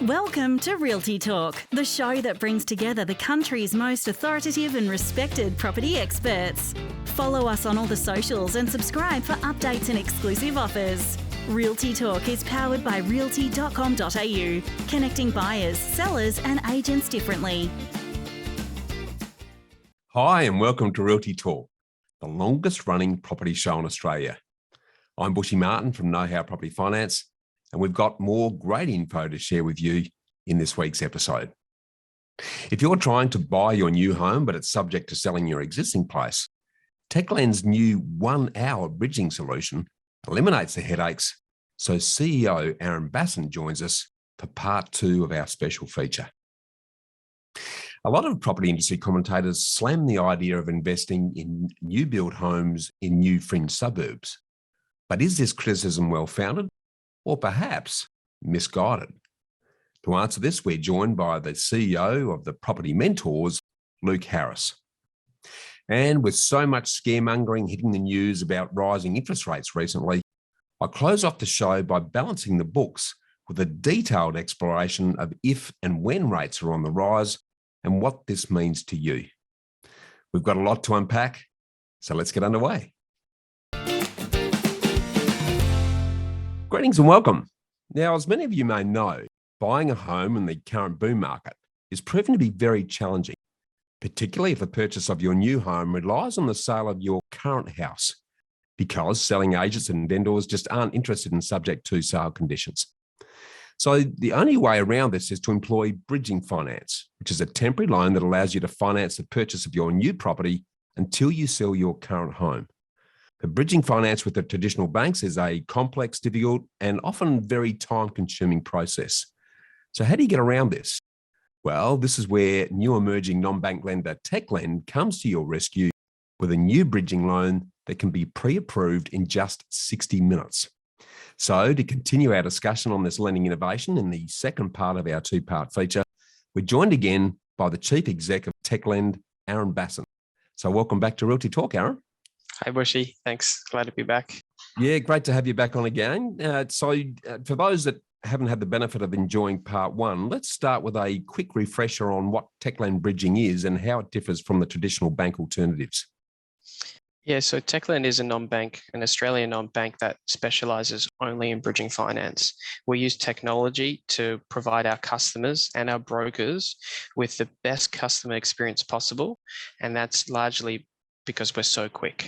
Welcome to Realty Talk, the show that brings together the country's most authoritative and respected property experts. Follow us on all the socials and subscribe for updates and exclusive offers. Realty Talk is powered by realty.com.au, connecting buyers, sellers and agents differently. Hi and welcome to Realty Talk, the longest running property show in Australia. I'm Bushy Martin from Know How Property Finance, and we've got more great info to share with you in this week's episode. If you're trying to buy your new home, but it's subject to selling your existing place, Techland's new 1-hour bridging solution eliminates the headaches. So CEO Aaron Bassin joins us for part 2 of our special feature. A lot of property industry commentators slam the idea of investing in new build homes in new fringe suburbs. But is this criticism well-founded or perhaps misguided? To answer this, we're joined by the CEO of the Property Mentors, Luke Harris. And with so much scaremongering hitting the news about rising interest rates recently, I close off the show by balancing the books with a detailed exploration of if and when rates are on the rise and what this means to you. We've got a lot to unpack, so let's get underway. Greetings and welcome. Now, as many of you may know, buying a home in the current boom market is proving to be very challenging, particularly if the purchase of your new home relies on the sale of your current house, because selling agents and vendors just aren't interested in subject to sale conditions. So the only way around this is to employ bridging finance, which is a temporary loan that allows you to finance the purchase of your new property until you sell your current home. The bridging finance with the traditional banks is a complex, difficult, and often very time-consuming process. So how do you get around this? Well, this is where new emerging non-bank lender Techlend comes to your rescue with a new bridging loan that can be pre-approved in just 60 minutes. So to continue our discussion on this lending innovation in the second part of our 2-part feature, we're joined again by the Chief Exec of Techlend, Aaron Bassin. So welcome back to Realty Talk, Aaron. Hi, Bushy. Thanks. Glad to be back. Yeah, great to have you back on again. For those that haven't had the benefit of enjoying part 1, let's start with a quick refresher on what Techland bridging is and how it differs from the traditional bank alternatives. Yeah, so Techlend is an Australian non-bank that specializes only in bridging finance. We use technology to provide our customers and our brokers with the best customer experience possible, and that's largely because we're so quick.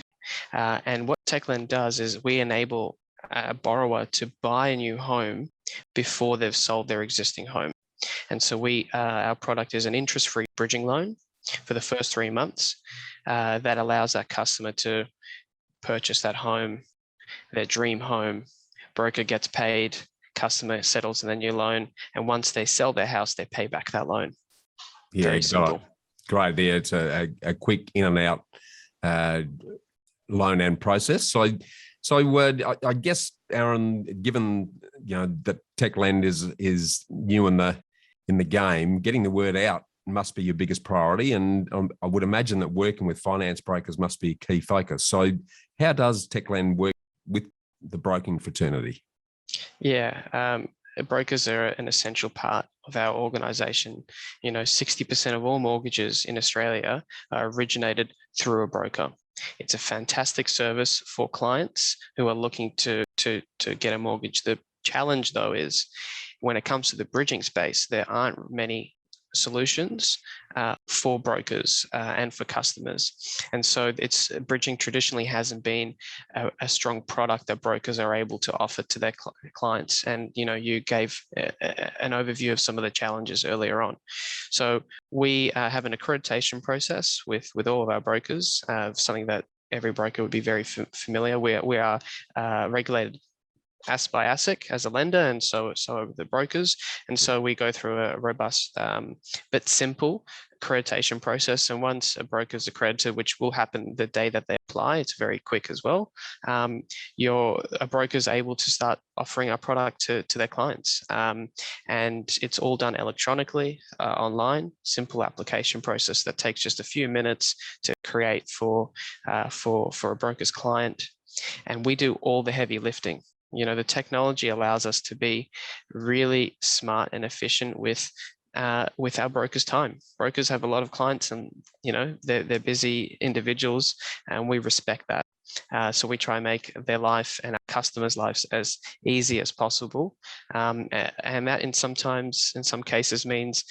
And what Techland does is we enable a borrower to buy a new home before they've sold their existing home. And so our product is an interest-free bridging loan for the first 3 months that allows that customer to purchase that home, their dream home. Broker gets paid, customer settles in the new loan, and once they sell their house, they pay back that loan. Yeah, very simple. Great idea. It's a quick in and out loan and process. So I guess, Aaron, given that Techland is new in the game, getting the word out must be your biggest priority, and I would imagine that working with finance brokers must be a key focus. So, how does Techland work with the broking fraternity? Yeah, brokers are an essential part of our organisation. 60% of all mortgages in Australia are originated through a broker. It's a fantastic service for clients who are looking to get a mortgage. The challenge, though, is when it comes to the bridging space, there aren't many solutions for brokers and for customers. And so bridging traditionally hasn't been a strong product that brokers are able to offer to their clients. And, you gave an overview of some of the challenges earlier on. So we have an accreditation process with all of our brokers, something that every broker would be very familiar. We are regulated by ASIC as a lender, and so are the brokers. And so we go through a robust but simple accreditation process. And once a broker is accredited, which will happen the day that they apply, it's very quick as well. A broker is able to start offering our product to their clients, and it's all done electronically, online. Simple application process that takes just a few minutes to create for a broker's client. And we do all the heavy lifting. The technology allows us to be really smart and efficient with our brokers' time. Brokers have a lot of clients, and they're busy individuals, and we respect that. So we try and make their life and our customers' lives as easy as possible, and that in some cases means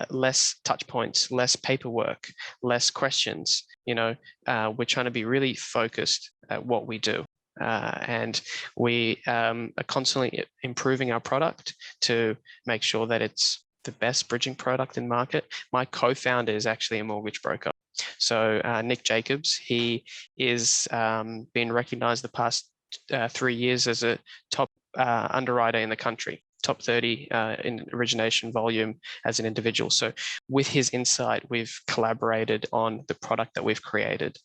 less touch points, less paperwork, less questions. We're trying to be really focused at what we do. And we are constantly improving our product to make sure that it's the best bridging product in market. My co-founder is actually a mortgage broker. So Nick Jacobs, he is been recognized the past 3 years as a top underwriter in the country, top 30 in origination volume as an individual. So with his insight, we've collaborated on the product that we've created.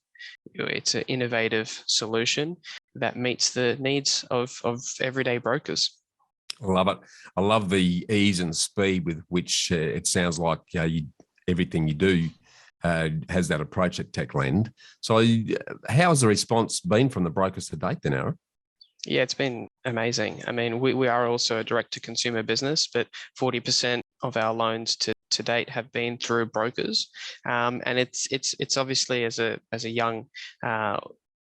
It's an innovative solution that meets the needs of everyday brokers. I love it. I love the ease and speed with which it sounds like everything you do has that approach at Techlend. So how has the response been from the brokers to date then, Aaron? Yeah, it's been amazing. I mean, we are also a direct-to-consumer business, but 40% of our loans to date have been through brokers, and it's obviously as a young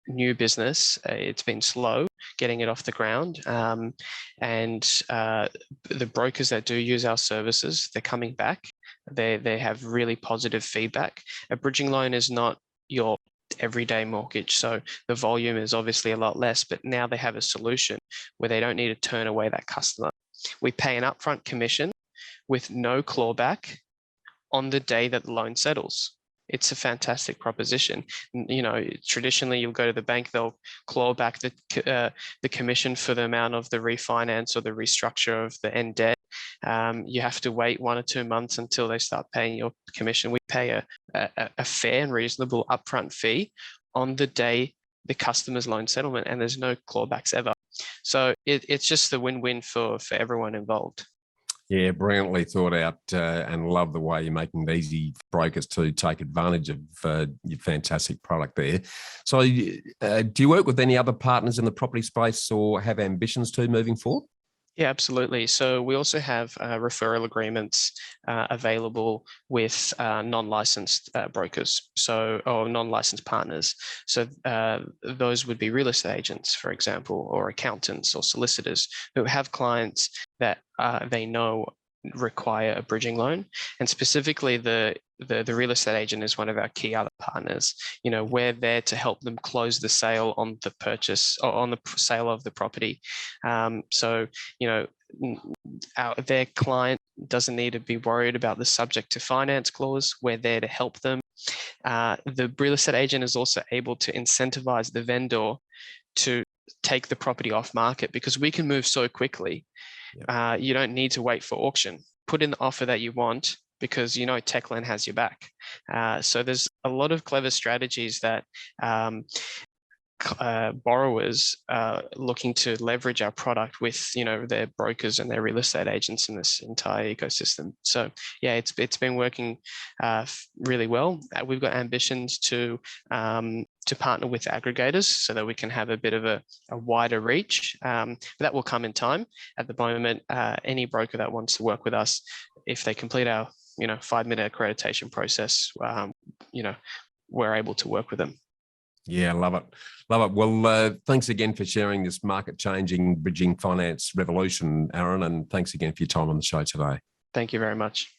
new business, it's been slow getting it off the ground, and the brokers that do use our services, they're coming back. They have really positive feedback. A bridging loan is not your everyday mortgage, so the volume is obviously a lot less, but now they have a solution where they don't need to turn away that customer. We pay an upfront commission with no clawback on the day that the loan settles. It's a fantastic proposition. Traditionally you'll go to the bank, they'll claw back the commission for the amount of the refinance or the restructure of the end debt. You have to wait 1 or 2 months until they start paying your commission. We pay a fair and reasonable upfront fee on the day the customer's loan settlement, and there's no clawbacks ever. So it's just a win-win for everyone involved. Yeah, brilliantly thought out, and love the way you're making it easy for brokers to take advantage of your fantastic product there. So do you work with any other partners in the property space or have ambitions to moving forward? Yeah, absolutely. So we also have referral agreements available with non-licensed brokers, or non-licensed partners. So those would be real estate agents, for example, or accountants or solicitors who have clients that they know require a bridging loan, and specifically the real estate agent is one of our key other partners. We're there to help them close the sale on the purchase or on the sale of the property. So their client doesn't need to be worried about the subject to finance clause. We're there to help them. The real estate agent is also able to incentivize the vendor to take the property off market because we can move so quickly. Yep. You don't need to wait for auction. Put in the offer that you want because Techland has your back. So there's a lot of clever strategies that borrowers looking to leverage our product with their brokers and their real estate agents in this entire ecosystem. So yeah, it's been working really well. We've got ambitions to partner with aggregators so that we can have a bit of a wider reach, but that will come in time. At the moment, any broker that wants to work with us, if they complete our 5-minute accreditation process, we're able to work with them. Yeah, love it. Love it. Well, thanks again for sharing this market-changing bridging finance revolution, Aaron, and thanks again for your time on the show today. Thank you very much.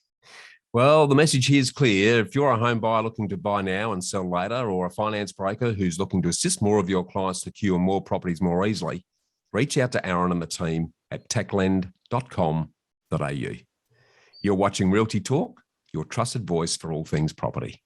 Well, the message here is clear. If you're a home buyer looking to buy now and sell later, or a finance broker who's looking to assist more of your clients to secure more properties more easily, reach out to Aaron and the team at techlend.com.au. You're watching Realty Talk, your trusted voice for all things property.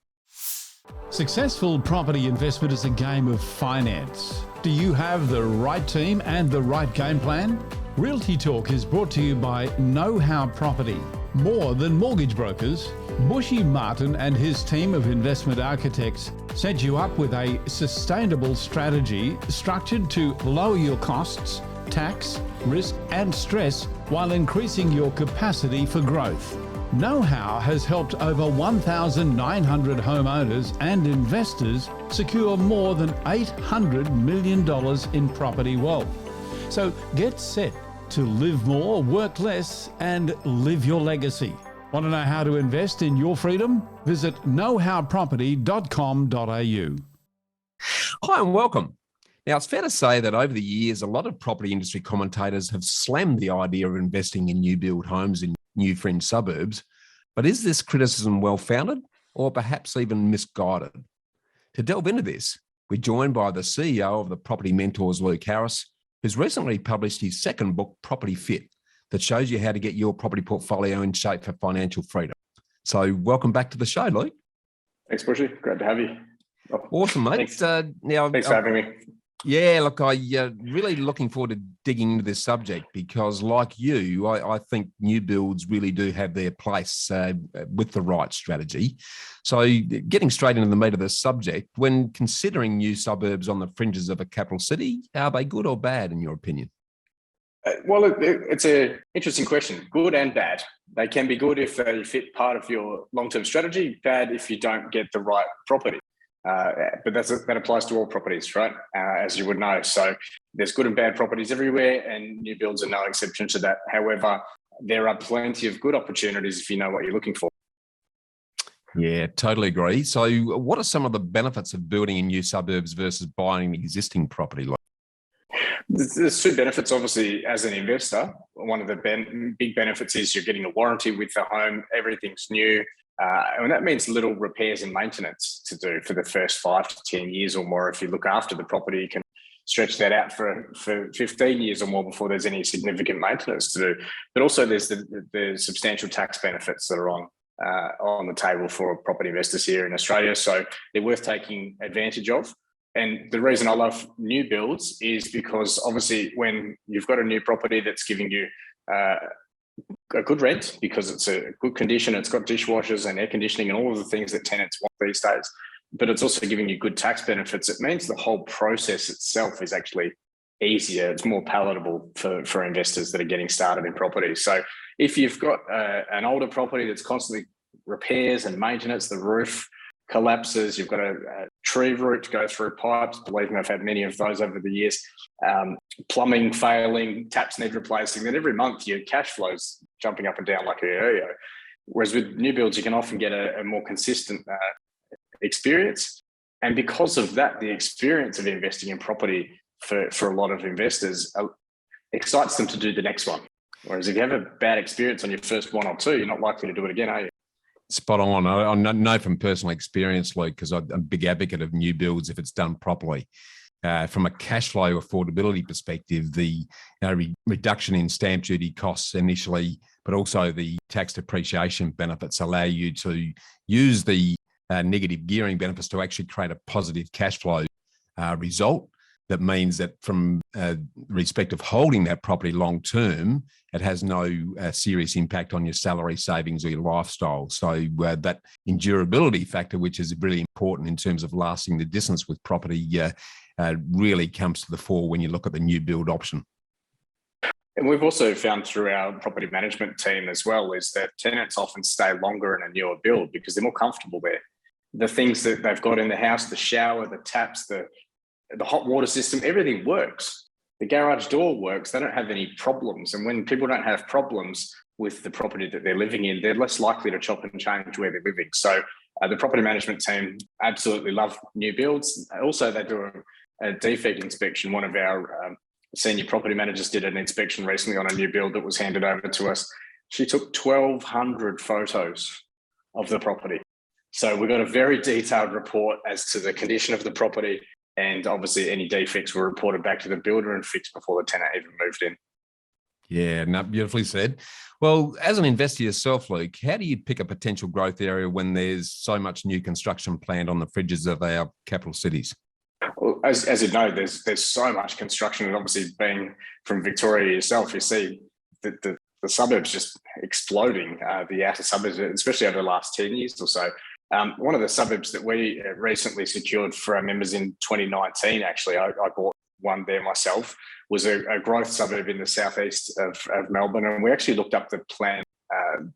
Successful property investment is a game of finance. Do you have the right team and the right game plan? Realty Talk is brought to you by Know How Property. More than mortgage brokers, Bushy Martin and his team of investment architects set you up with a sustainable strategy structured to lower your costs, tax, risk and stress while increasing your capacity for growth. Know How has helped over 1,900 homeowners and investors secure more than $800 million in property wealth. So get set to live more, work less, and live your legacy. Want to know how to invest in your freedom? Visit knowhowproperty.com.au. Hi and welcome. Now, it's fair to say that over the years, a lot of property industry commentators have slammed the idea of investing in new build homes in new fringe suburbs. But is this criticism well-founded or perhaps even misguided? To delve into this, we're joined by the CEO of the Property Mentors, Luke Harris, who's recently published his second book, Property Fit, that shows you how to get your property portfolio in shape for financial freedom. So welcome back to the show, Luke. Thanks, Bushy. Great to have you. Awesome, mate. Thanks, thanks for having me. Yeah, look, I really looking forward to digging into this subject because, like you, I think new builds really do have their place with the right strategy. So getting straight into the meat of the subject, when considering new suburbs on the fringes of a capital city, are they good or bad in your opinion? Well, it's an interesting question. Good and bad. They can be good if they fit part of your long-term strategy, bad if you don't get the right property. But that applies to all properties, right? As you would know. So there's good and bad properties everywhere, and new builds are no exception to that. However, there are plenty of good opportunities if you know what you're looking for. Yeah, totally agree. So what are some of the benefits of building in new suburbs versus buying an existing property? There's two benefits, obviously, as an investor. One of the big benefits is you're getting a warranty with the home. Everything's new. And that means little repairs and maintenance to do for the first 5 to 10 years or more. If you look after the property, you can stretch that out for 15 years or more before there's any significant maintenance to do. But also there's the substantial tax benefits that are on the table for property investors here in Australia. So they're worth taking advantage of. And the reason I love new builds is because obviously when you've got a new property that's giving you a good rent because it's a good condition, it's got dishwashers and air conditioning and all of the things that tenants want these days, but it's also giving you good tax benefits. It means the whole process itself is actually easier. It's more palatable for investors that are getting started in property. So if you've got an older property that's constantly repairs and maintenance, the roof collapses, you've got a tree root to go through pipes. Believe me, I've had many of those over the years. Plumbing failing, taps need replacing. Then every month your cash flow's jumping up and down like a yo-yo. Whereas with new builds, you can often get a more consistent experience. And because of that, the experience of investing in property for a lot of investors excites them to do the next one. Whereas if you have a bad experience on your first one or two, you're not likely to do it again, are you? Spot on. I know from personal experience, Luke, because I'm a big advocate of new builds if it's done properly. From a cash flow affordability perspective, the reduction in stamp duty costs initially, but also the tax depreciation benefits allow you to use the negative gearing benefits to actually create a positive cash flow result. That means that from respect of holding that property long term, it has no serious impact on your salary savings or your lifestyle. So that endurability factor, which is really important in terms of lasting the distance with property, really comes to the fore when you look at the new build option. And we've also found through our property management team as well is that tenants often stay longer in a newer build because they're more comfortable there. The things that they've got in the house, the shower, the taps, the hot water system, everything works. The garage door works. They don't have any problems. And when people don't have problems with the property that they're living in, they're less likely to chop and change where they're living. So the property management team absolutely love new builds. Also, they do a defect inspection. One of our senior property managers did an inspection recently on a new build that was handed over to us. She took 1,200 photos of the property. So we got a very detailed report as to the condition of the property. And obviously any defects were reported back to the builder and fixed before the tenant even moved in. Yeah, no, beautifully said. Well, as an investor yourself, Luke, how do you pick a potential growth area when there's so much new construction planned on the fringes of our capital cities? Well, as you know, there's so much construction, and obviously being from Victoria yourself, you see the suburbs just exploding, the outer suburbs, especially over the last 10 years or so. One of the suburbs that we recently secured for our members in 2019, actually, I bought one there myself, was a growth suburb in the southeast of Melbourne. And we actually looked up the Plan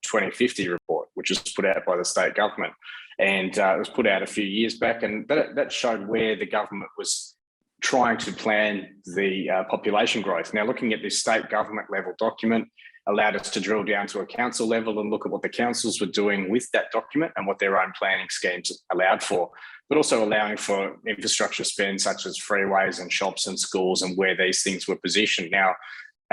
2050 report, which was put out by the state government. And it was put out a few years back. And that showed where the government was trying to plan the population growth. Now, looking at this state government level document allowed us to drill down to a council level and look at what the councils were doing with that document and what their own planning schemes allowed for, but also allowing for infrastructure spend such as freeways and shops and schools and where these things were positioned. Now,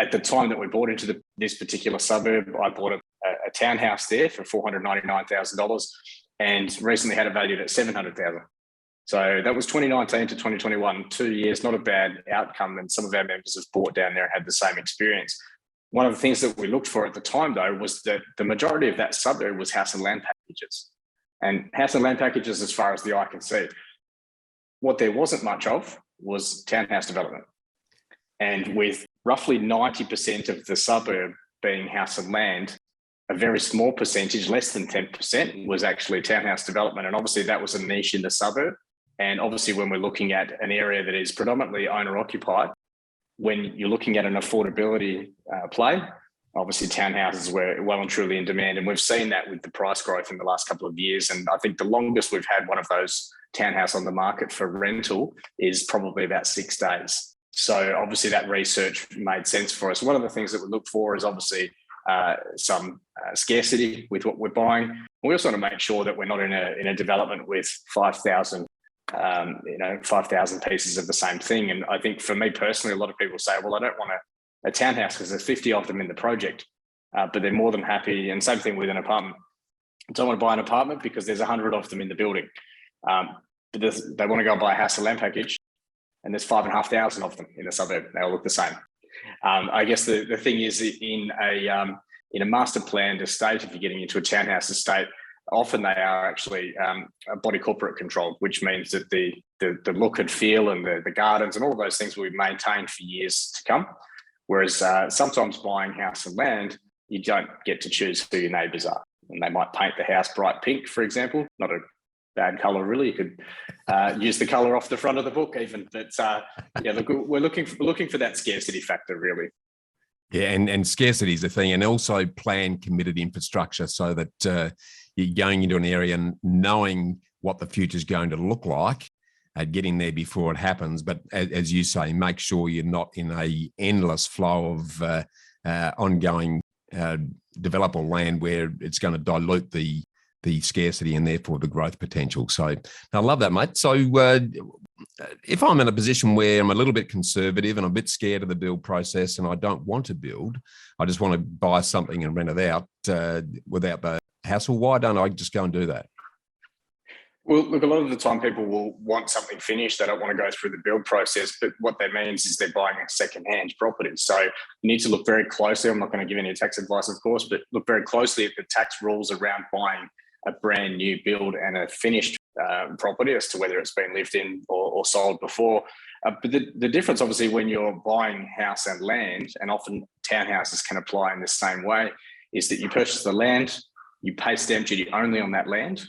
at the time that we bought into this particular suburb, I bought a townhouse there for $499,000 and recently had it valued at $700,000. So that was 2019 to 2021, 2 years, not a bad outcome. And some of our members have bought down there and had the same experience. One of the things that we looked for at the time, though, was that the majority of that suburb was house and land packages. And house and land packages, as far as the eye can see, what there wasn't much of was townhouse development. And with roughly 90% of the suburb being house and land, a very small percentage, less than 10%, was actually townhouse development. And obviously that was a niche in the suburb. And obviously when we're looking at an area that is predominantly owner occupied, when you're looking at an affordability play, obviously townhouses were well and truly in demand. And we've seen that with the price growth in the last couple of years. And I think the longest we've had one of those townhouse on the market for rental is probably about 6 days. So obviously that research made sense for us. One of the things that we look for is obviously some scarcity with what we're buying. We also want to make sure that we're not in a development with 5,000 pieces of the same thing. And I think for me personally, a lot of people say, well, I don't want a townhouse because there's 50 of them in the project, but they're more than happy. And same thing with an apartment. I don't want to buy an apartment because there's 100 of them in the building. But they want to go and buy a house and land package and there's 5,500 of them in the suburb. They all look the same. I guess the thing is in a master planned estate, if you're getting into a townhouse estate, often they are actually body corporate controlled, which means that the look and feel and the gardens and all of those things will be maintained for years to come. Whereas sometimes buying house and land, you don't get to choose who your neighbours are. And they might paint the house bright pink, for example, not a bad colour really. You could use the colour off the front of the book even. But look, we're looking for that scarcity factor really. Yeah, and scarcity is the thing, and also plan committed infrastructure so that you're going into an area and knowing what the future is going to look like, getting there before it happens. But as you say, make sure you're not in a endless flow of ongoing developable land where it's going to dilute the scarcity and therefore the growth potential. So I love that, mate. So if I'm in a position where I'm a little bit conservative and I'm a bit scared of the build process and I don't want to build, I just want to buy something and rent it out without the hassle, why don't I just go and do that? Well, look, a lot of the time people will want something finished. They don't want to go through the build process, but what that means is they're buying a second-hand property. So you need to look very closely. I'm not going to give any tax advice, of course, but look very closely at the tax rules around buying a brand new build and a finished property as to whether it's been lived in or sold before. But the difference, obviously, when you're buying house and land, and often townhouses can apply in the same way, is that you purchase the land, you pay stamp duty only on that land,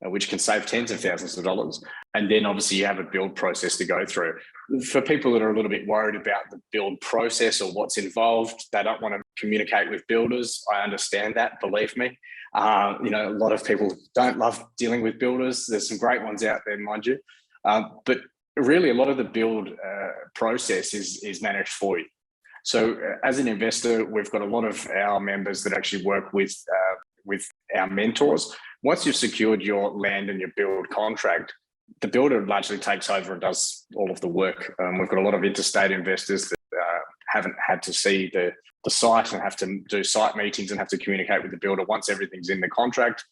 which can save tens of thousands of dollars. And then obviously you have a build process to go through. For people that are a little bit worried about the build process or what's involved, they don't want to communicate with builders. I understand that, believe me. A lot of people don't love dealing with builders. There's some great ones out there, mind you. But really a lot of the build process is managed for you. So as an investor, we've got a lot of our members that actually work with our mentors. Once you've secured your land and your build contract, the builder largely takes over and does all of the work. We've got a lot of interstate investors that haven't had to see the site and have to do site meetings and have to communicate with the builder once everything's in the contract,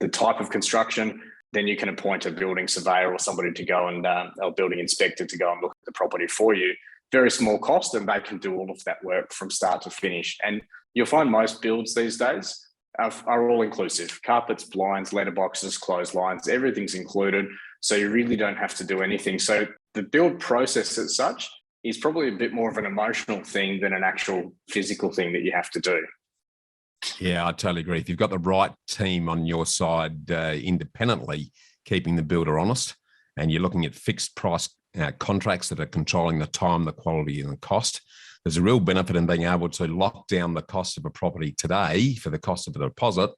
the type of construction. Then you can appoint a building surveyor or somebody to go and a building inspector to go and look at the property for you. Very small cost, and they can do all of that work from start to finish. And you'll find most builds these days are all inclusive. Carpets, blinds, letterboxes, clotheslines, everything's included. So you really don't have to do anything. So the build process as such is probably a bit more of an emotional thing than an actual physical thing that you have to do. Yeah, I totally agree. If you've got the right team on your side independently, keeping the builder honest, and you're looking at fixed price contracts that are controlling the time, the quality and the cost, there's a real benefit in being able to lock down the cost of a property today for the cost of a deposit,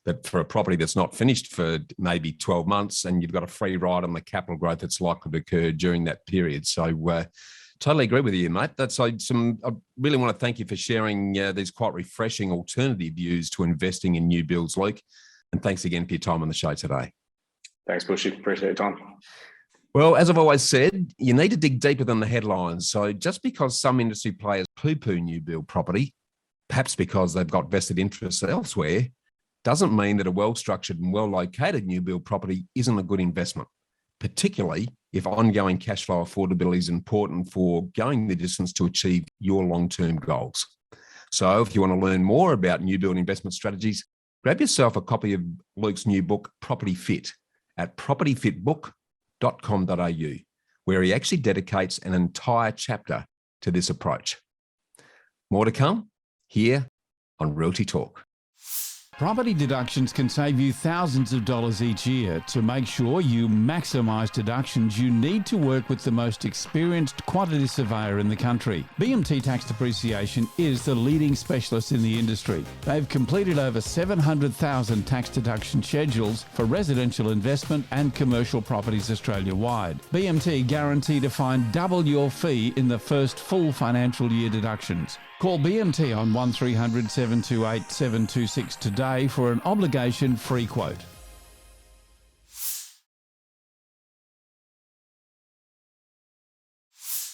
that for a property that's not finished for maybe 12 months, and you've got a free ride on the capital growth that's likely to occur during that period. So totally agree with you, mate. I really want to thank you for sharing these quite refreshing alternative views to investing in new builds, Luke. And thanks again for your time on the show today. Thanks, Bushy. Appreciate your time. Well, as I've always said, you need to dig deeper than the headlines. So just because some industry players poo-poo new build property, perhaps because they've got vested interests elsewhere, doesn't mean that a well-structured and well-located new build property isn't a good investment, particularly if ongoing cash flow affordability is important for going the distance to achieve your long-term goals. So if you want to learn more about new build investment strategies, grab yourself a copy of Luke's new book, Property Fit, at propertyfitbook.com.au, where he actually dedicates an entire chapter to this approach. More to come here on Realty Talk. Property deductions can save you thousands of dollars each year. To make sure you maximise deductions, you need to work with the most experienced quantity surveyor in the country. BMT Tax Depreciation is the leading specialist in the industry. They've completed over 700,000 tax deduction schedules for residential investment and commercial properties Australia-wide. BMT guarantee to find double your fee in the first full financial year deductions. Call BMT on 1300 728 726 today for an obligation-free quote.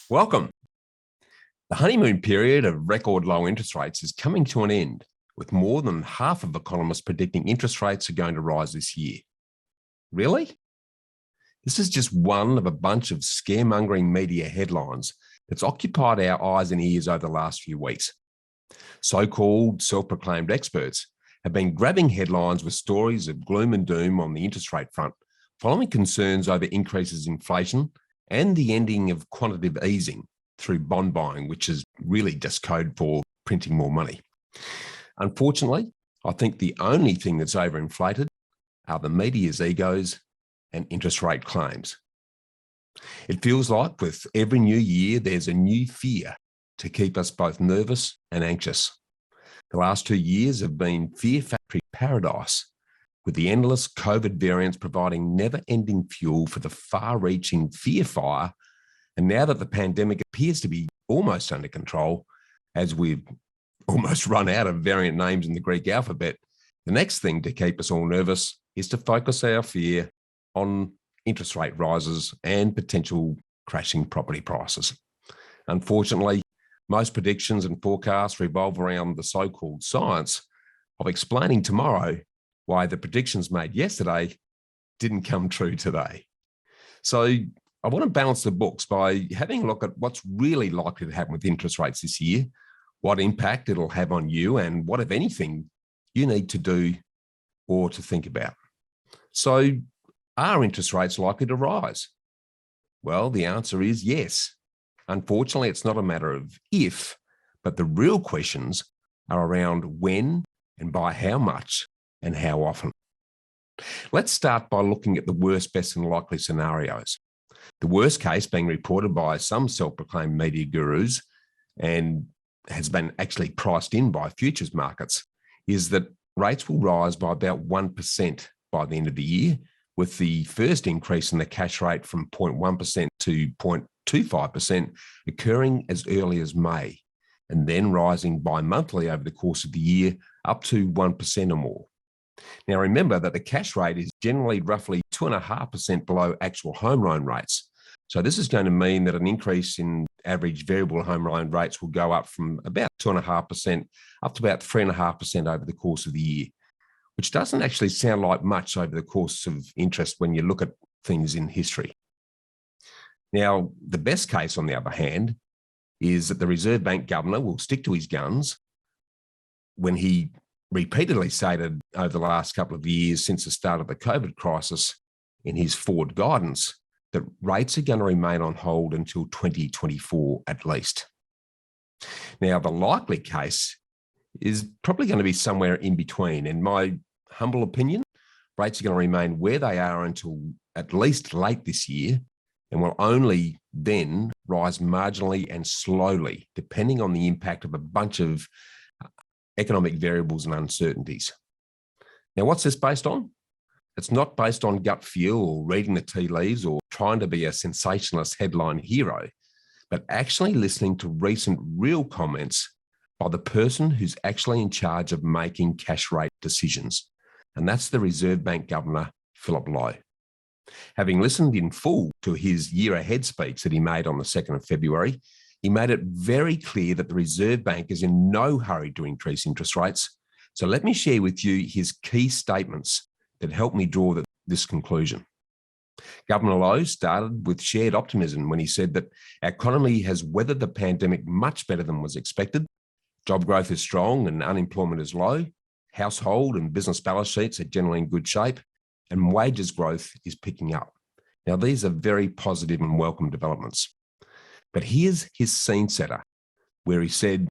Welcome. The honeymoon period of record low interest rates is coming to an end, with more than half of economists predicting interest rates are going to rise this year. Really? This is just one of a bunch of scaremongering media headlines that's occupied our eyes and ears over the last few weeks. So-called self-proclaimed experts have been grabbing headlines with stories of gloom and doom on the interest rate front, following concerns over increases in inflation and the ending of quantitative easing through bond buying, which is really just code for printing more money. Unfortunately, I think the only thing that's overinflated are the media's egos and interest rate claims. It feels like with every new year, there's a new fear to keep us both nervous and anxious. The last 2 years have been fear factory paradise, with the endless COVID variants providing never-ending fuel for the far-reaching fear fire. And now that the pandemic appears to be almost under control, as we've almost run out of variant names in the Greek alphabet, the next thing to keep us all nervous is to focus our fear on interest rate rises and potential crashing property prices. Unfortunately, most predictions and forecasts revolve around the so-called science of explaining tomorrow why the predictions made yesterday didn't come true today. So I want to balance the books by having a look at what's really likely to happen with interest rates this year, what impact it'll have on you, and what, if anything, you need to do or to think about. So are interest rates likely to rise? Well, the answer is yes. Unfortunately, it's not a matter of if, but the real questions are around when and by how much and how often. Let's start by looking at the worst, best and likely scenarios. The worst case being reported by some self-proclaimed media gurus and has been actually priced in by futures markets is that rates will rise by about 1% by the end of the year, with the first increase in the cash rate from 0.1% to 0.25% occurring as early as May, and then rising bi-monthly over the course of the year up to 1% or more. Now, remember that the cash rate is generally roughly 2.5% below actual home loan rates. So this is going to mean that an increase in average variable home loan rates will go up from about 2.5% up to about 3.5% over the course of the year, which doesn't actually sound like much over the course of interest when you look at things in history. Now, the best case, on the other hand, is that the Reserve Bank governor will stick to his guns when he repeatedly stated over the last couple of years since the start of the COVID crisis in his forward guidance that rates are going to remain on hold until 2024 at least. Now, the likely case is probably going to be somewhere in between. In my humble opinion, rates are going to remain where they are until at least late this year, and will only then rise marginally and slowly, depending on the impact of a bunch of economic variables and uncertainties. Now, what's this based on? It's not based on gut feel or reading the tea leaves or trying to be a sensationalist headline hero, but actually listening to recent real comments by the person who's actually in charge of making cash rate decisions. And that's the Reserve Bank Governor, Philip Lowe. Having listened in full to his year ahead speech that he made on the 2nd of February, he made it very clear that the Reserve Bank is in no hurry to increase interest rates. So let me share with you his key statements that helped me draw this conclusion. Governor Lowe started with shared optimism when he said that our economy has weathered the pandemic much better than was expected. Job growth is strong and unemployment is low. Household and business balance sheets are generally in good shape, and wages growth is picking up. Now, these are very positive and welcome developments. But here's his scene setter, where he said,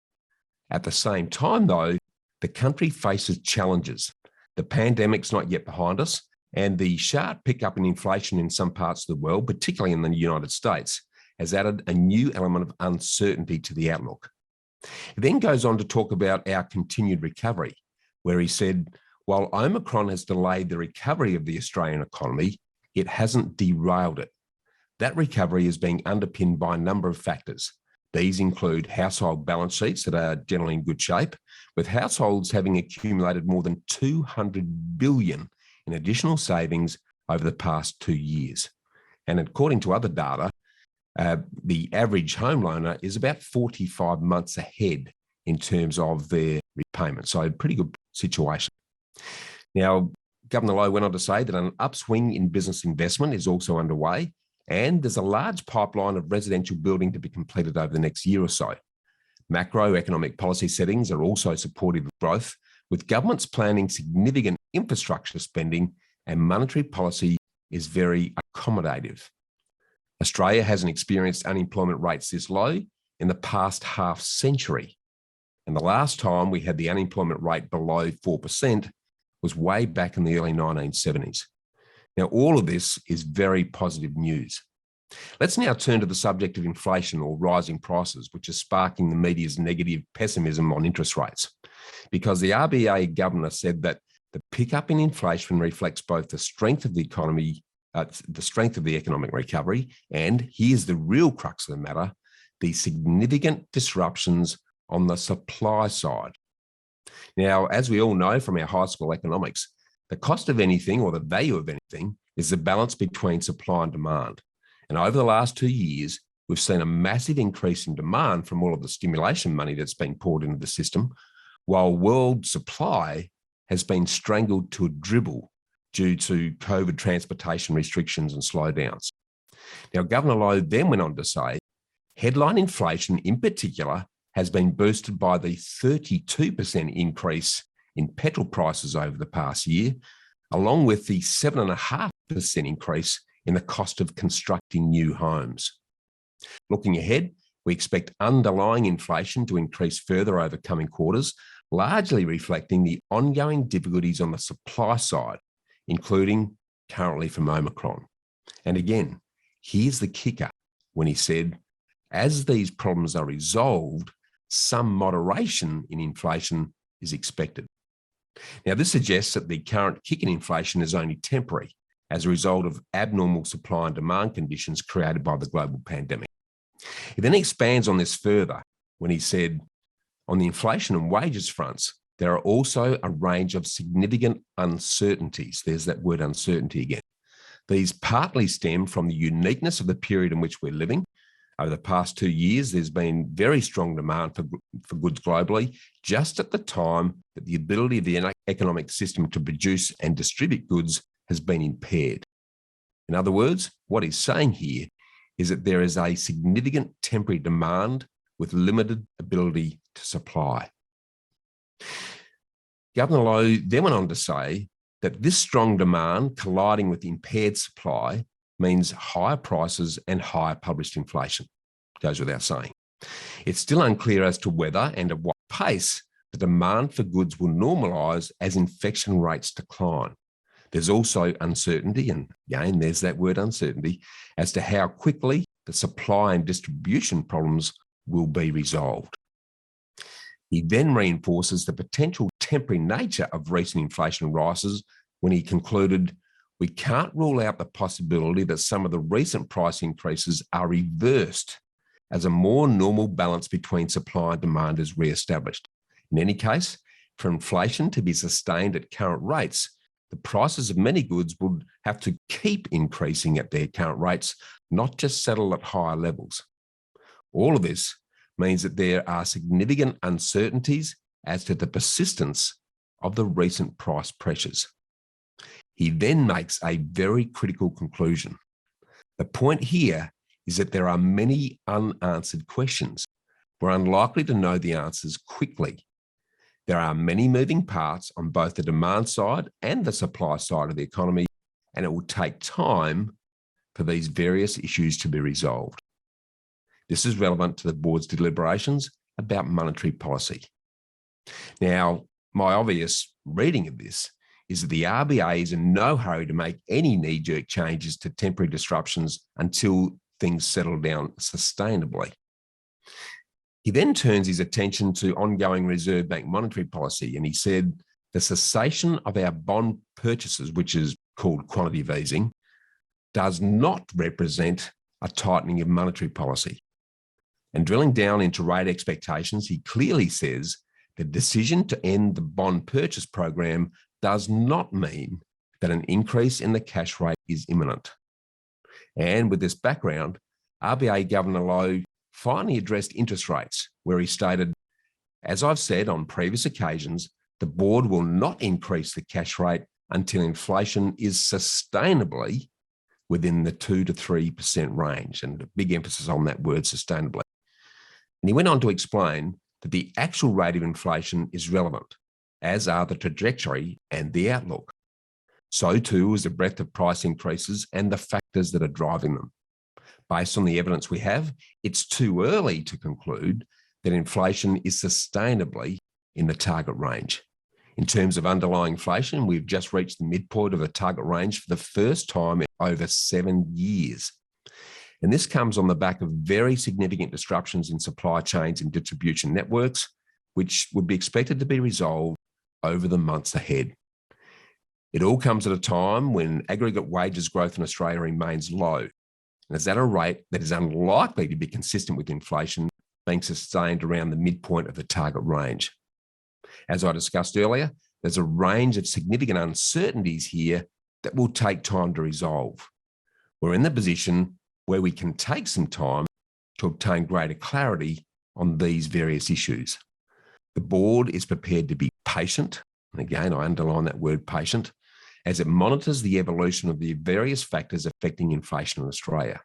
at the same time, though, the country faces challenges. The pandemic's not yet behind us, and the sharp pickup in inflation in some parts of the world, particularly in the United States, has added a new element of uncertainty to the outlook. He then goes on to talk about our continued recovery, where he said, while Omicron has delayed the recovery of the Australian economy, it hasn't derailed it. That recovery is being underpinned by a number of factors. These include household balance sheets that are generally in good shape, with households having accumulated more than $200 billion in additional savings over the past 2 years. And according to other data, the average home loaner is about 45 months ahead in terms of their repayment. So a pretty good situation. Now, Governor Lowe went on to say that an upswing in business investment is also underway, and there's a large pipeline of residential building to be completed over the next year or so. Macroeconomic policy settings are also supportive of growth, with governments planning significant infrastructure spending, and monetary policy is very accommodative. Australia hasn't experienced unemployment rates this low in the past half century. And the last time we had the unemployment rate below 4% was way back in the early 1970s. Now, all of this is very positive news. Let's now turn to the subject of inflation or rising prices, which is sparking the media's negative pessimism on interest rates. Because the RBA governor said that the pickup in inflation reflects both the strength of the economy, the strength of the economic recovery, and here's the real crux of the matter, the significant disruptions on the supply side. Now, as we all know from our high school economics, the cost of anything or the value of anything is the balance between supply and demand. And over the last 2 years, we've seen a massive increase in demand from all of the stimulation money that's been poured into the system, while world supply has been strangled to a dribble due to COVID transportation restrictions and slowdowns. Now, Governor Lowe then went on to say, headline inflation in particular has been boosted by the 32% increase in petrol prices over the past year, along with the 7.5% increase in the cost of constructing new homes. Looking ahead, we expect underlying inflation to increase further over coming quarters, largely reflecting the ongoing difficulties on the supply side, including currently from Omicron. And again, here's the kicker when he said, as these problems are resolved, some moderation in inflation is expected. Now, this suggests that the current kick in inflation is only temporary as a result of abnormal supply and demand conditions created by the global pandemic. He then expands on this further when he said, on the inflation and wages fronts, there are also a range of significant uncertainties. There's that word uncertainty again. These partly stem from the uniqueness of the period in which we're living. Over the past 2 years, there's been very strong demand for goods globally, just at the time that the ability of the economic system to produce and distribute goods has been impaired. In other words, what he's saying here is that there is a significant temporary demand with limited ability to supply. Governor Lowe then went on to say that this strong demand colliding with impaired supply means higher prices and higher published inflation. Goes without saying. It's still unclear as to whether and at what pace the demand for goods will normalise as infection rates decline. There's also uncertainty, and again, there's that word uncertainty, as to how quickly the supply and distribution problems will be resolved. He then reinforces the potential temporary nature of recent inflation rises when he concluded, we can't rule out the possibility that some of the recent price increases are reversed as a more normal balance between supply and demand is re-established. In any case, for inflation to be sustained at current rates, the prices of many goods would have to keep increasing at their current rates, not just settle at higher levels. All of this means that there are significant uncertainties as to the persistence of the recent price pressures. He then makes a very critical conclusion. The point here is that there are many unanswered questions. We're unlikely to know the answers quickly. There are many moving parts on both the demand side and the supply side of the economy, and it will take time for these various issues to be resolved. This is relevant to the board's deliberations about monetary policy. Now, my obvious reading of this is that the RBA is in no hurry to make any knee-jerk changes to temporary disruptions until things settle down sustainably. He then turns his attention to ongoing Reserve Bank monetary policy, and he said, the cessation of our bond purchases, which is called quantitative easing, does not represent a tightening of monetary policy. And drilling down into rate expectations, he clearly says the decision to end the bond purchase program does not mean that an increase in the cash rate is imminent. And with this background, RBA Governor Lowe finally addressed interest rates, where he stated, as I've said on previous occasions, the board will not increase the cash rate until inflation is sustainably within the 2 to 3% range, and a big emphasis on that word sustainably. And he went on to explain that the actual rate of inflation is relevant, as are the trajectory and the outlook. So too is the breadth of price increases and the factors that are driving them. Based on the evidence we have, it's too early to conclude that inflation is sustainably in the target range. In terms of underlying inflation, we've just reached the midpoint of the target range for the first time in over 7 years. And this comes on the back of very significant disruptions in supply chains and distribution networks, which would be expected to be resolved over the months ahead. It all comes at a time when aggregate wages growth in Australia remains low, and is at a rate that is unlikely to be consistent with inflation being sustained around the midpoint of the target range. As I discussed earlier, there's a range of significant uncertainties here that will take time to resolve. We're in the position where we can take some time to obtain greater clarity on these various issues. The board is prepared to be patient, and again, I underline that word patient, as it monitors the evolution of the various factors affecting inflation in Australia.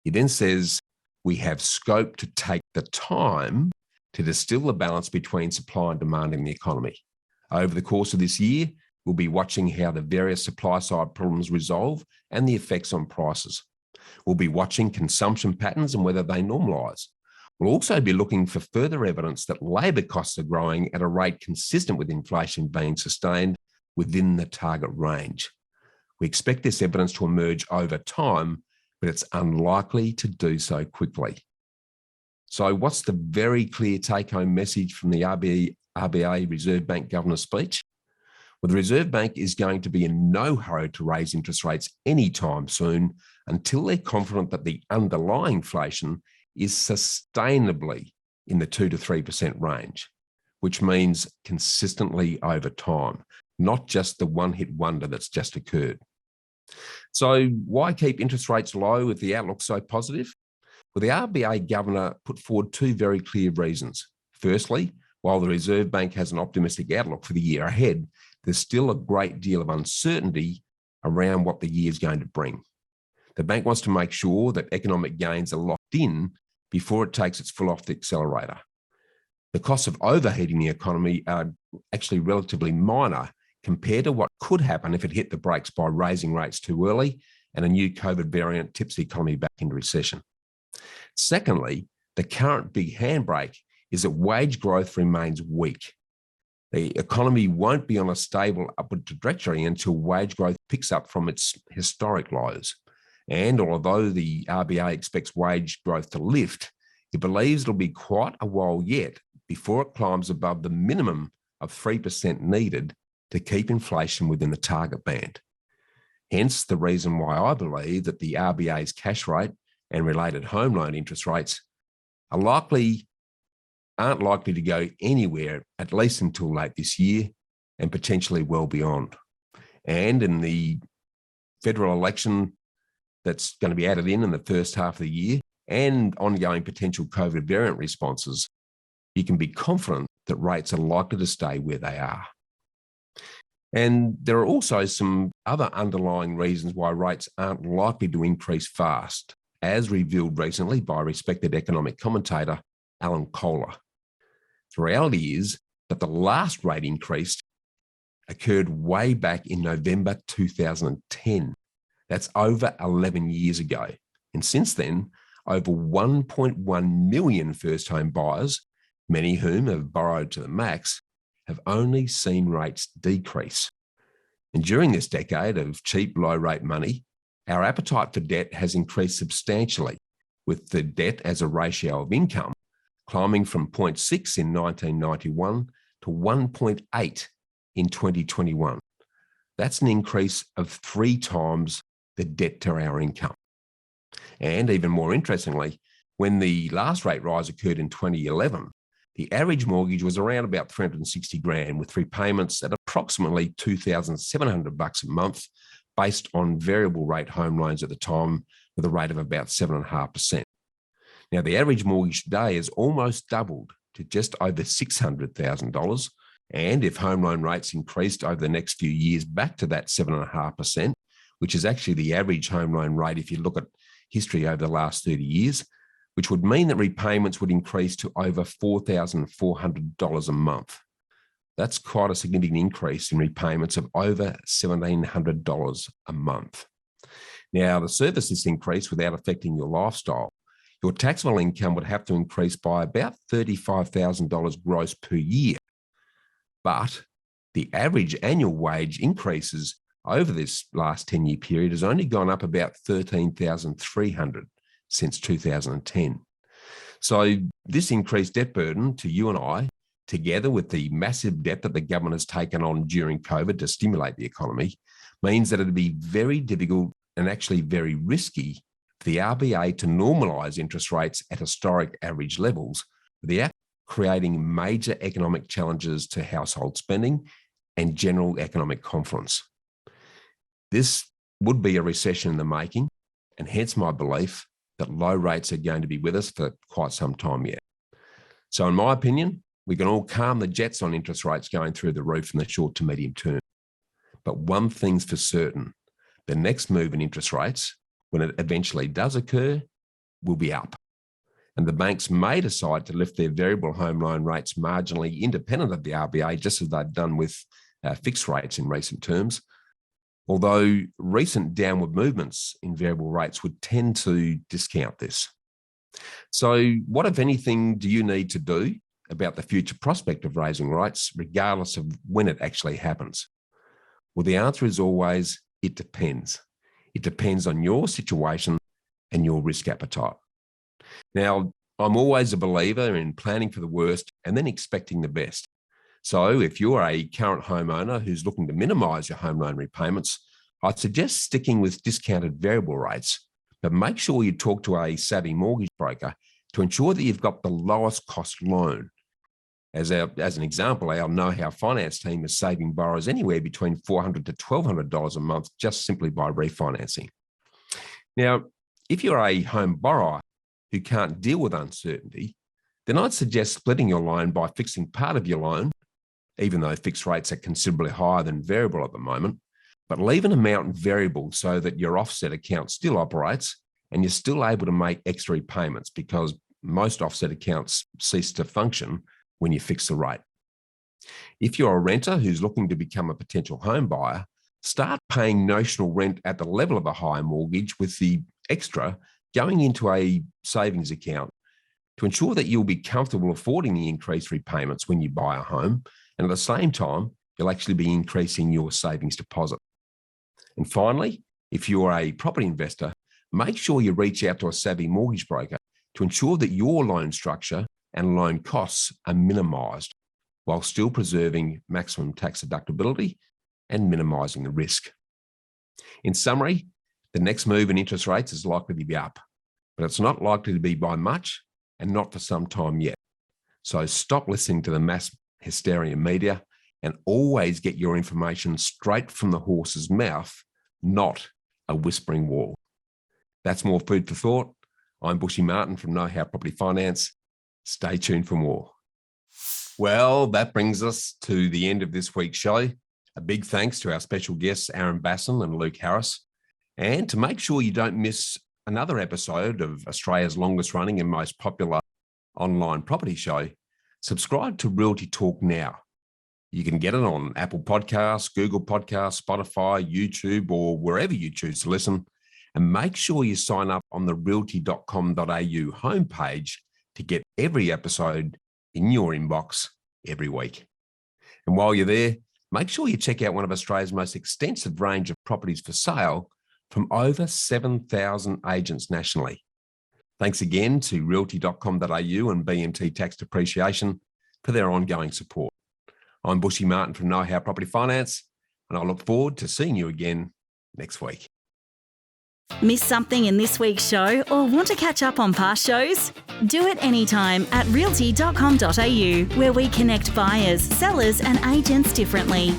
He then says, we have scope to take the time to distill the balance between supply and demand in the economy. Over the course of this year, we'll be watching how the various supply side problems resolve and the effects on prices. We'll be watching consumption patterns and whether they normalise. We'll also be looking for further evidence that labour costs are growing at a rate consistent with inflation being sustained within the target range. We expect this evidence to emerge over time, but it's unlikely to do so quickly. So what's the very clear take-home message from the RBA Reserve Bank Governor's speech? Well, the Reserve Bank is going to be in no hurry to raise interest rates anytime soon until they're confident that the underlying inflation is sustainably in the 2 to 3% range, which means consistently over time, not just the one-hit wonder that's just occurred. So why keep interest rates low if the outlook's so positive? Well, the RBA Governor put forward two very clear reasons. Firstly, while the Reserve Bank has an optimistic outlook for the year ahead, there's still a great deal of uncertainty around what the year is going to bring. The bank wants to make sure that economic gains are locked in before it takes its foot off the accelerator. The costs of overheating the economy are actually relatively minor compared to what could happen if it hit the brakes by raising rates too early and a new COVID variant tips the economy back into recession. Secondly, the current big handbrake is that wage growth remains weak. The economy won't be on a stable upward trajectory until wage growth picks up from its historic lows. And although the RBA expects wage growth to lift, it believes it'll be quite a while yet before it climbs above the minimum of 3% needed to keep inflation within the target band. Hence the reason why I believe that the RBA's cash rate and related home loan interest rates aren't likely to go anywhere, at least until late this year and potentially well beyond. And in the federal election that's going to be added in the first half of the year and ongoing potential COVID variant responses, you can be confident that rates are likely to stay where they are. And there are also some other underlying reasons why rates aren't likely to increase fast, as revealed recently by respected economic commentator Alan Kohler. The reality is that the last rate increase occurred way back in November 2010. That's over 11 years ago. And since then, over 1.1 million first home buyers, many whom have borrowed to the max, have only seen rates decrease. And during this decade of cheap, low rate money, our appetite for debt has increased substantially, with the debt as a ratio of income climbing from 0.6 in 1991 to 1.8 in 2021. That's an increase of 3 times the debt to our income. And even more interestingly, when the last rate rise occurred in 2011, the average mortgage was around about 360 grand, with repayments at approximately $2,700 a month, based on variable rate home loans at the time with a rate of about 7.5%. Now, the average mortgage today has almost doubled to just over $600,000. And if home loan rates increased over the next few years back to that 7.5%, which is actually the average home loan rate if you look at history over the last 30 years, which would mean that repayments would increase to over $4,400 a month. That's quite a significant increase in repayments of over $1,700 a month. Now, to service this increase without affecting your lifestyle, your taxable income would have to increase by about $35,000 gross per year. But the average annual wage increases over this last 10-year period has only gone up about $13,300 since 2010. So this increased debt burden to you and I, together with the massive debt that the government has taken on during COVID to stimulate the economy, means that it'd be very difficult and actually very risky for the RBA to normalise interest rates at historic average levels without creating major economic challenges to household spending and general economic confidence. This would be a recession in the making, and hence my belief that low rates are going to be with us for quite some time yet. So in my opinion, we can all calm the jets on interest rates going through the roof in the short to medium term. But one thing's for certain, the next move in interest rates, when it eventually does occur, will be up. And the banks may decide to lift their variable home loan rates marginally independent of the RBA, just as they've done with fixed rates in recent terms. Although recent downward movements in variable rates would tend to discount this. So what, if anything, do you need to do about the future prospect of raising rates, regardless of when it actually happens? Well, the answer is always, it depends. It depends on your situation and your risk appetite. Now, I'm always a believer in planning for the worst and then expecting the best. So if you're a current homeowner who's looking to minimise your home loan repayments, I'd suggest sticking with discounted variable rates, but make sure you talk to a savvy mortgage broker to ensure that you've got the lowest cost loan. As an example, our Know How Finance team is saving borrowers anywhere between $400 to $1,200 a month just simply by refinancing. Now, if you're a home borrower who can't deal with uncertainty, then I'd suggest splitting your loan by fixing part of your loan, even though fixed rates are considerably higher than variable at the moment, but leave an amount variable so that your offset account still operates and you're still able to make extra repayments, because most offset accounts cease to function when you fix the rate. If you're a renter who's looking to become a potential home buyer, start paying notional rent at the level of a higher mortgage, with the extra going into a savings account to ensure that you'll be comfortable affording the increased repayments when you buy a home, And at the same time, you'll actually be increasing your savings deposit. And finally, if you're a property investor, make sure you reach out to a savvy mortgage broker to ensure that your loan structure and loan costs are minimised while still preserving maximum tax deductibility and minimising the risk. In summary, the next move in interest rates is likely to be up, but it's not likely to be by much and not for some time yet. So stop listening to the mass hysteria media and always get your information straight from the horse's mouth, not a whispering wall. That's more food for thought. I'm Bushy Martin from Know How Property Finance. Stay tuned for more. Well, that brings us to the end of this week's show. A big thanks to our special guests, Bassin and Luke Harris. And to make sure you don't miss another episode of Australia's longest running and most popular online property show, subscribe to Realty Talk now. You can get it on Apple Podcasts, Google Podcasts, Spotify, YouTube, or wherever you choose to listen. And make sure you sign up on the realty.com.au homepage to get every episode in your inbox every week. And while you're there, make sure you check out one of Australia's most extensive range of properties for sale from over 7,000 agents nationally. Thanks again to realty.com.au and BMT Tax Depreciation for their ongoing support. I'm Bushy Martin from Know How Property Finance, and I look forward to seeing you again next week. Miss something in this week's show or want to catch up on past shows? Do it anytime at realty.com.au, where we connect buyers, sellers and agents differently.